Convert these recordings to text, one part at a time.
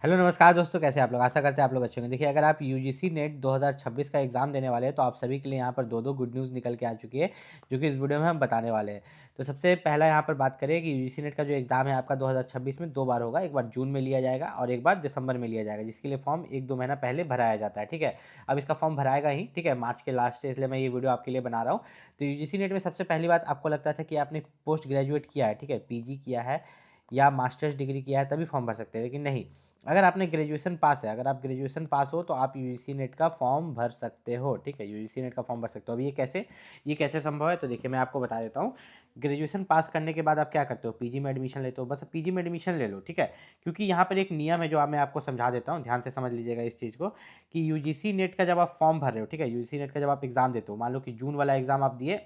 Hello नमस्कार दोस्तों, कैसे आप लोग। आशा करते हैं आप लोग अच्छे होंगे। देखिए, अगर आप यूजीसी नेट 2026 का एग्ज़ाम देने वाले हैं तो आप सभी के लिए यहाँ पर दो गुड न्यूज़ निकल के आ चुकी है, जो कि इस वीडियो में हम बताने वाले हैं। तो सबसे पहला यहाँ पर बात करें कि यूजीसी नेट का जो एग्ज़ाम है आपका 2026 में 2 बार होगा। एक बार जून में लिया जाएगा और एक बार दिसंबर में लिया जाएगा, जिसके लिए फॉर्म 1-2 महीना पहले भराया जाता है। ठीक है, अब इसका फॉर्म भराएगा ही, ठीक है, मार्च के लास्ट से, इसलिए मैं ये वीडियो आपके लिए बना रहा हूँ। तो यूजीसी नेट में सबसे पहली बात, आपको लगता था कि आपने पोस्ट ग्रेजुएट किया है, ठीक है, पीजी किया है या मास्टर्स डिग्री किया है तभी फॉर्म भर सकते हैं, लेकिन नहीं। अगर आपने ग्रेजुएशन पास है, अगर आप ग्रेजुएशन पास हो तो आप यूजीसी नेट का फॉर्म भर सकते हो। ठीक है, यूजीसी नेट का फॉर्म भर सकते हो। अब ये कैसे संभव है, तो देखिए मैं आपको बता देता हूँ। ग्रेजुएशन पास करने के बाद आप क्या करते हो, पीजी में एडमिशन लेते हो। बस पीजी में एडमिशन ले लो, ठीक है। क्योंकि यहाँ पर एक नियम है जो मैं आपको समझा देता हूँ, ध्यान से समझ लीजिएगा इस चीज़ को, कि यूजीसी नेट का जब आप फॉर्म भर रहे हो, ठीक है, यूजीसी नेट का जब आप एग्ज़ाम देते हो, मान लो कि जून वाला एग्ज़ाम आप दिए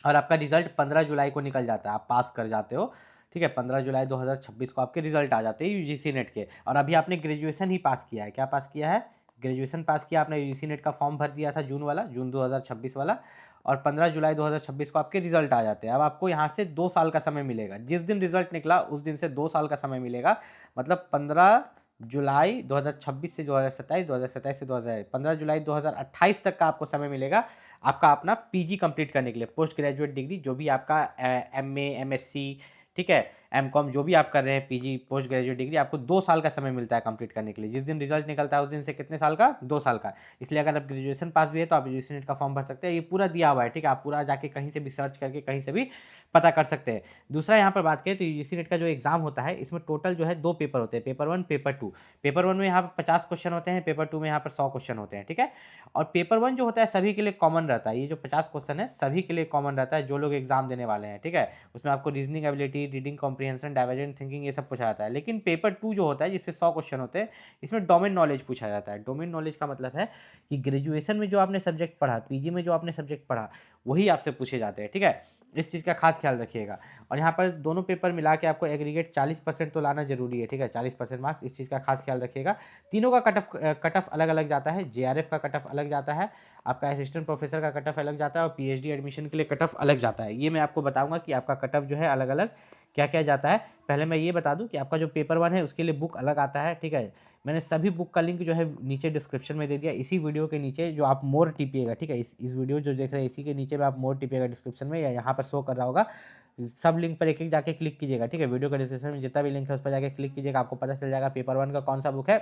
और आपका रिजल्ट 15 जुलाई को निकल जाता है, आप पास कर जाते हो। ठीक है, 15 जुलाई 2026 को आपके रिजल्ट आ जाते हैं यूजीसी नेट के, और अभी आपने ग्रेजुएशन ही पास किया है। क्या पास किया है? ग्रेजुएशन पास किया आपने, यूजीसी नेट का फॉर्म भर दिया था जून वाला, जून 2026 वाला, और 15 जुलाई 2026 को आपके रिजल्ट आ जाते हैं। अब आपको यहाँ से 2 साल का समय मिलेगा। जिस दिन रिजल्ट निकला उस दिन से 2 साल का समय मिलेगा। मतलब 15 जुलाई 2026 से 2027, 2027 से 2000, 15 जुलाई 2028 तक का आपको समय मिलेगा आपका अपना पीजी कंप्लीट करने के लिए, पोस्ट ग्रेजुएट डिग्री, जो भी आपका एमए, एमएससी, ठीक है, एमकॉम, जो भी आप कर रहे हैं, पीजी, पोस्ट ग्रेजुएट डिग्री, आपको 2 साल का समय मिलता है कंप्लीट करने के लिए। जिस दिन रिजल्ट निकलता है उस दिन से कितने साल का? 2 साल का। इसलिए अगर आप ग्रेजुएशन पास भी है तो आप यूजीसी नेट का फॉर्म भर सकते हैं। ये पूरा दिया हुआ है, ठीक है, आप पूरा जाके कहीं से भी सर्च करके कहीं से भी पता कर सकते हैं। दूसरा यहाँ पर बात करें तो यूजीसी नेट का जो एग्जाम होता है, इसमें टोटल जो है 2 पेपर होते हैं, पेपर 1, पेपर 2। पेपर 1 में यहाँ पर 50 क्वेश्चन होते हैं, पेपर 2 में यहाँ पर 100 क्वेश्चन होते हैं, ठीक है। और पेपर 1 जो होता है सभी के लिए कॉमन रहता है। ये जो 50 क्वेश्चन है सभी के लिए कॉमन रहता है, जो लोग एग्जाम देने वाले हैं, ठीक है। उसमें आपको reasoning ability, reading comprehension, divergent thinking, ये सब पूछा जाता है। लेकिन पेपर 2 जो होता है, जिसमें 100 क्वेश्चन होते हैं, इसमें डोमेन नॉलेज पूछा जाता है। डोमेन नॉलेज का मतलब है कि ग्रेजुएशन में जो आपने सब्जेक्ट पढ़ा, पीजी में जो आपने सब्जेक्ट पढ़ा, वही आपसे पूछे जाते हैं, ठीक है। इस चीज़ का खास ख्याल रखिएगा। और यहाँ पर दोनों पेपर मिला के आपको एग्रीगेट 40% तो लाना जरूरी है, ठीक है, 40% मार्क्स, इस चीज़ का खास ख्याल रखिएगा। तीनों का कट ऑफ अलग अलग जाता है। जेआरएफ का कट ऑफ अलग जाता है, आपका असिस्टेंट प्रोफेसर का कट ऑफ अलग जाता है, और पीएचडी एडमिशन के लिए कट ऑफ अलग जाता है। ये मैं आपको बताऊंगा कि आपका कट ऑफ जो है अलग अलग क्या क्या जाता है। पहले मैं ये बता दूं कि आपका जो पेपर 1 है उसके लिए बुक अलग आता है, ठीक है। मैंने सभी बुक का लिंक जो है नीचे डिस्क्रिप्शन में दे दिया, इसी वीडियो के नीचे जो आप मोर टिपिएगा, ठीक है, इस वीडियो जो देख रहे हैं इसी के नीचे में आप मोर टिपिएगा डिस्क्रिप्शन में, या यहाँ पर शो कर रहा होगा। सब लिंक पर एक एक जाके क्लिक कीजिएगा, ठीक है। वीडियो के डिस्क्रिप्शन में जितना भी लिंक है उस पर जाके क्लिक कीजिएगा, आपको पता चल जाएगा पेपर 1 का कौन सा बुक है,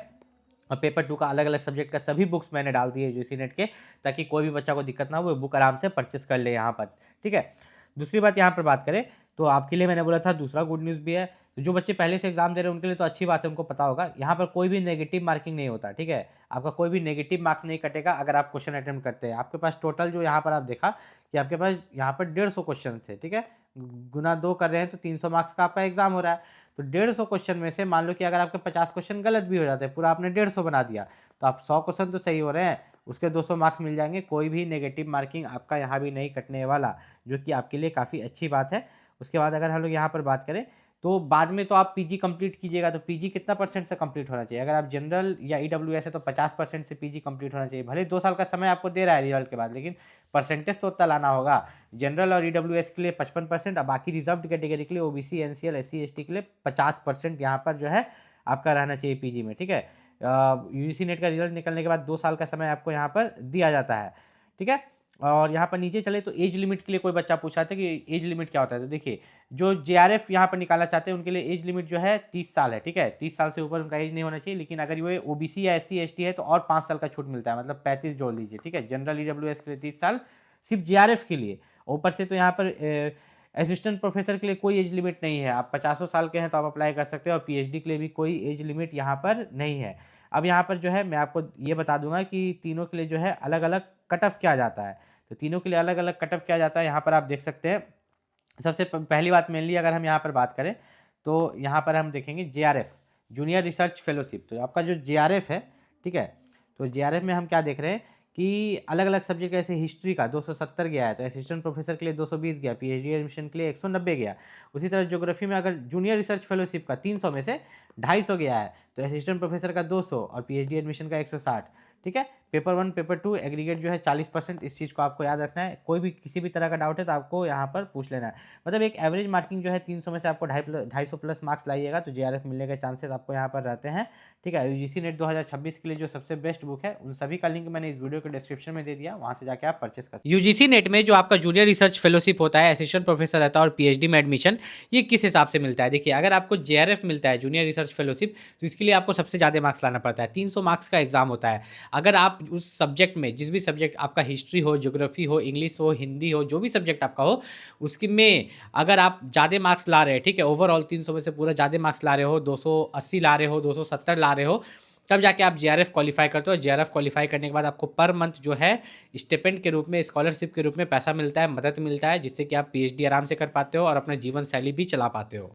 और पेपर 2 का अलग अलग सब्जेक्ट का सभी बुक्स मैंने डाल दिए यूजीसी नेट के, ताकि कोई भी बच्चा को दिक्कत ना हो, वो बुक आराम से परचेस कर ले यहाँ पर, ठीक है। दूसरी बात यहाँ पर बात करें तो आपके लिए मैंने बोला था दूसरा गुड न्यूज़ भी है। तो जो बच्चे पहले से एग्जाम दे रहे हैं उनके लिए तो अच्छी बात है, उनको पता होगा यहाँ पर कोई भी नेगेटिव मार्किंग नहीं होता, ठीक है। आपका कोई भी नेगेटिव मार्क्स नहीं कटेगा अगर आप क्वेश्चन अटेम्प्ट करते हैं। आपके पास टोटल जो यहाँ पर आप देखा कि आपके पास यहाँ पर 150 क्वेश्चन थे, ठीक है, गुना 2 कर रहे हैं तो 300 मार्क्स का आपका एग्जाम हो रहा है। तो 150 क्वेश्चन में से मान लो कि अगर आपके 50 क्वेश्चन गलत भी हो जाते हैं, पूरा आपने 150 बना दिया, तो आप 100 क्वेश्चन तो सही हो रहे हैं, उसके 200 मार्क्स मिल जाएंगे। कोई भी नेगेटिव मार्किंग आपका यहाँ भी नहीं कटने वाला, जो कि आपके लिए काफ़ी अच्छी बात है। उसके बाद अगर हम लोग यहाँ पर बात करें तो बाद में तो आप पीजी कंप्लीट कीजिएगा, तो पीजी कितना परसेंट से कंप्लीट होना चाहिए? अगर आप जनरल या ईडब्ल्यूएस है तो 50% से पीजी कंप्लीट होना चाहिए। भले 2 साल का समय आपको दे रहा है रिजल्ट के बाद, लेकिन परसेंटेज तो उतना लाना होगा। जनरल और ईडब्ल्यूएस के लिए 55%, और बाकी रिजर्व्ड कैटेगरी के लिए ओबीसी, एनसीएल, एससी, एसटी के लिए 50% यहाँ पर जो है आपका रहना चाहिए पीजी में, ठीक है। यूजीसी नेट का रिजल्ट निकलने के बाद 2 साल का समय आपको यहाँ पर दिया जाता है, ठीक है। और यहाँ पर नीचे चले तो एज लिमिट के लिए कोई बच्चा पूछा था कि एज लिमिट क्या होता है, तो देखिए जो जेआरएफ यहाँ पर निकालना चाहते हैं उनके लिए एज लिमिट जो है 30 साल है, ठीक है। 30 साल से ऊपर उनका एज नहीं होना चाहिए। लेकिन अगर ये ओबीसी या एससी एसटी है तो और 5 साल का छूट मिलता है, मतलब 35 जोड़ लीजिए, ठीक है। जनरल ईडब्ल्यूएस के लिए 30 साल सिर्फ जेआरएफ के लिए। ऊपर से तो यहाँ पर असिस्टेंट प्रोफेसर के लिए कोई एज लिमिट नहीं है, आप 50 साल के हैं तो आप अप्लाई कर सकते हैं, और पीएचडी के लिए भी कोई एज लिमिट यहाँ पर नहीं है। अब यहाँ पर जो है मैं आपको ये बता दूंगा कि तीनों के लिए जो है अलग अलग कट ऑफ क्या जाता है। तो तीनों के लिए अलग अलग कट ऑफ क्या जाता है यहाँ पर आप देख सकते हैं। सबसे पहली बात मेनली अगर हम यहाँ पर बात करें तो यहाँ पर हम देखेंगे जेआरएफ, जूनियर रिसर्च फेलोशिप। तो आपका जो जेआरएफ है, ठीक है, तो जेआरएफ में हम क्या देख रहे हैं कि अलग अलग सब्जेक्ट, ऐसे हिस्ट्री का 270 गया है, तो असिस्टेंट प्रोफेसर के लिए 220 गया, पीएचडी एडमिशन के लिए 190 गया। उसी तरह ज्योग्राफी में अगर जूनियर रिसर्च फेलोशिप का 300 में से 250 गया है, तो असिस्टेंट प्रोफेसर का 200 और पीएचडी एडमिशन का 160, ठीक है। पेपर 1 पेपर 2 एग्रीगेट जो है 40%, इस चीज़ को आपको याद रखना है। कोई भी किसी भी तरह का डाउट है तो आपको यहाँ पर पूछ लेना है। मतलब एक एवरेज मार्किंग जो है 300 में से आपको 250 प्लस मार्क्स लाइएगा तो जेआरएफ मिलने के चांसेस आपको यहाँ पर रहते हैं। ठीक है, यूजीसी नेट 2026 के लिए जो सबसे बेस्ट बुक है उन सभी का लिंक मैंने इस वीडियो के डिस्क्रिप्शन में दे दिया, वहाँ से जाके आप परचेस कर सकते हैं। यूजीसी नेट में जो आपका जूनियर रिसर्च फेलोशिप होता है, असिस्टेंट प्रोफेसर रहता है और पीएचडी में एडमिशन, ये किस हिसाब से मिलता है? देखिए, अगर आपको जेआरएफ मिलता है जूनियर रिसर्च फेलोशिप, तो इसके लिए आपको सबसे ज़्यादा मार्क्स लाना पड़ता है। 300 मार्क्स का एग्जाम होता है। अगर आप उस सब्जेक्ट में, जिस भी सब्जेक्ट आपका, हिस्ट्री हो, ज्योग्राफी हो, इंग्लिश हो, हिंदी हो, जो भी सब्जेक्ट आपका हो, उसकी में अगर आप ज़्यादा मार्क्स ला रहे हैं, ठीक है, ओवरऑल 300 में से पूरा ज़्यादा मार्क्स ला रहे हो, 280 ला रहे हो, 270 ला रहे हो, तब जाके आप जेआरएफ क्वालिफाई करते हो। जेआरएफ क्वालिफाई करने के बाद आपको पर मंथ जो है स्टिपेंड के रूप में, स्कॉलरशिप के रूप में पैसा मिलता है, मदद मिलता है, जिससे कि आप पीएचडी आराम से कर पाते हो और अपना जीवन शैली भी चला पाते हो।